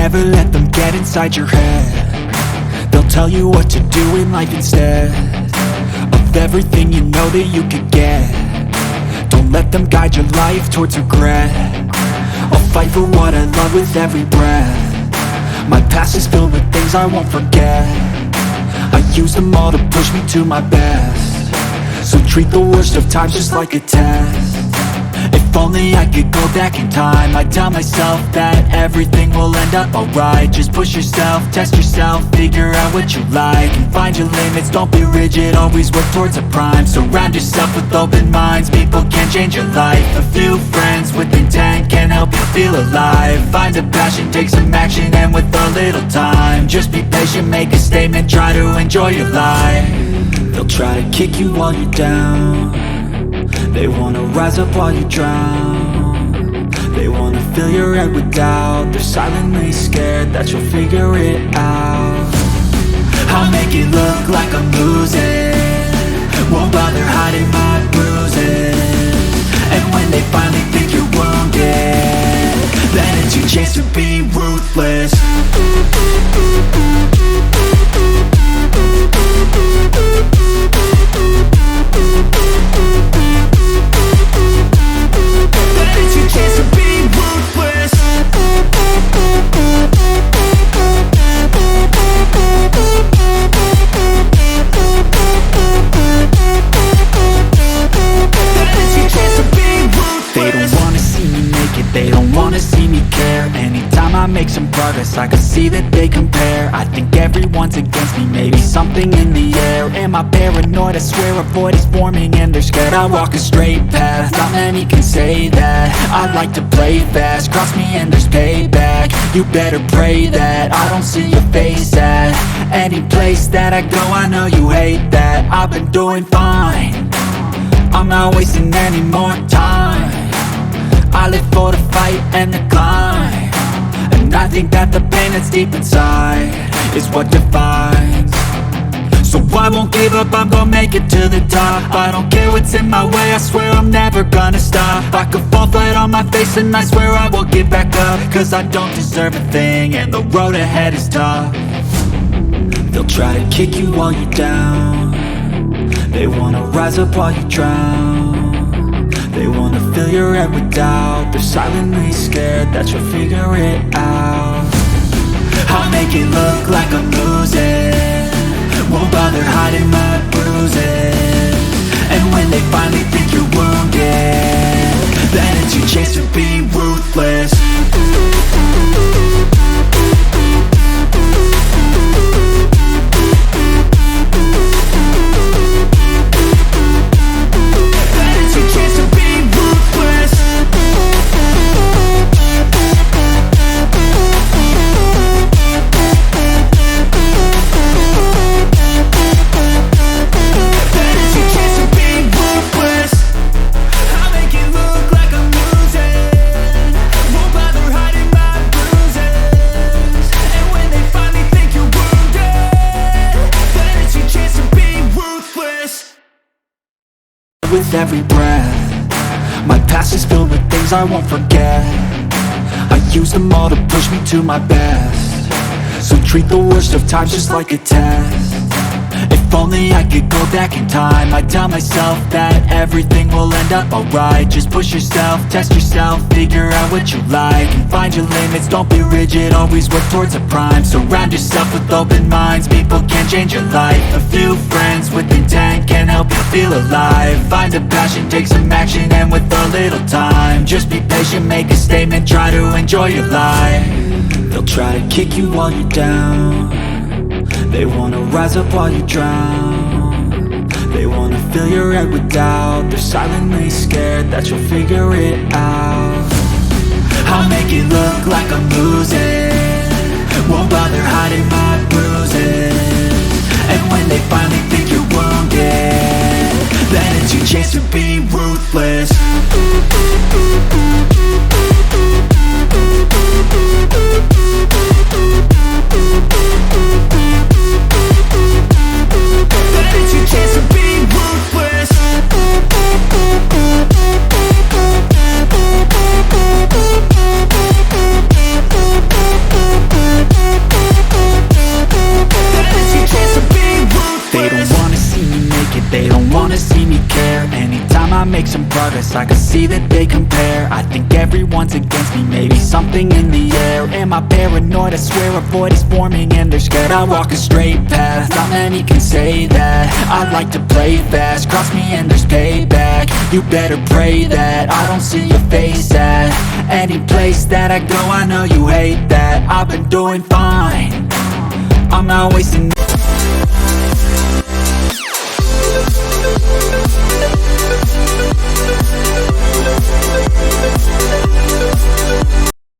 never let them get inside your head. They'll tell you what to do in life instead of everything you know that you could get. Don't let them guide your life towards regret. I'll fight for what I love with every breath. My past is filled with things I won't forget. I use them all to push me to my best. So treat the worst of times just like a test. If only I could go back in time, I'd tell myself that everything will end up alright. Just push yourself, test yourself, figure out what you like, and find your limits, don't be rigid, always work towards a prime. Surround yourself with open minds, people can change your life. A few friends with intent can help you feel alive. Find a passion, take some action, and with a little time, just be patient, make a statement, try to enjoy your life. They'll try to kick you while you're down. They wanna rise up while you drown. They wanna fill your head with doubt. They're silently scared that you'll figure it out. I'll make it look like I'm losing, won't bother hiding my bruises. And when they finally think you're wounded, then it's your chance to be ruthless. They don't wanna see me care. Anytime I make some progress, I can see that they compare. I think everyone's against me, maybe something in the air. Am I paranoid? I swear a void is forming and they're scared I walk a straight path. Not many can say that. I like to play fast, cross me and there's payback. You better pray that I don't see your face at any place that I go. I know you hate that. I've been doing fine, I'm not wasting any more time. I live for the fight and the climb, and I think that the pain that's deep inside is what defines. So I won't give up, I'm gonna make it to the top. I don't care what's in my way, I swear I'm never gonna stop. I could fall flat on my face and I swear I will get back up, cause I don't deserve a thing and the road ahead is tough. They'll try to kick you while you're down. They wanna rise up while you drown. They wanna fill your head with doubt. They're silently scared that you'll figure it out. I'll make it look like I'm losing, won't bother hiding my bruises. And when they finally think you're wounded, then it's your chance to be ruthless. With every breath, my past is filled with things I won't forget. I use them all to push me to my best. So treat the worst of times just like a test. If only I could go back in time, I'd tell myself that everything will end up alright. Just push yourself, test yourself, figure out what you like, and find your limits, don't be rigid, always work towards a prime. Surround yourself with open minds, people can change your life. A few friends with intent can help you feel alive. Find a passion, take some action, and with a little time, just be patient, make a statement, try to enjoy your life. They'll try to kick you while you're down. They wanna rise up while you drown. They wanna fill your head with doubt. They're silently scared that you'll figure it out. I'll make it look like I'm losing, won't bother hiding my bruises. And when they finally think you're wounded, then it's your chance to be ruthless. progress, I can see that they compare. I think everyone's against me, maybe something in the air. Am I paranoid? I swear a void is forming and they're scared. I walk a straight path, not many can say that. I like to play fast, cross me and there's payback. You better pray that I don't see your face at any place that I go. I know you hate that. I've been doing fine, I'm not wasting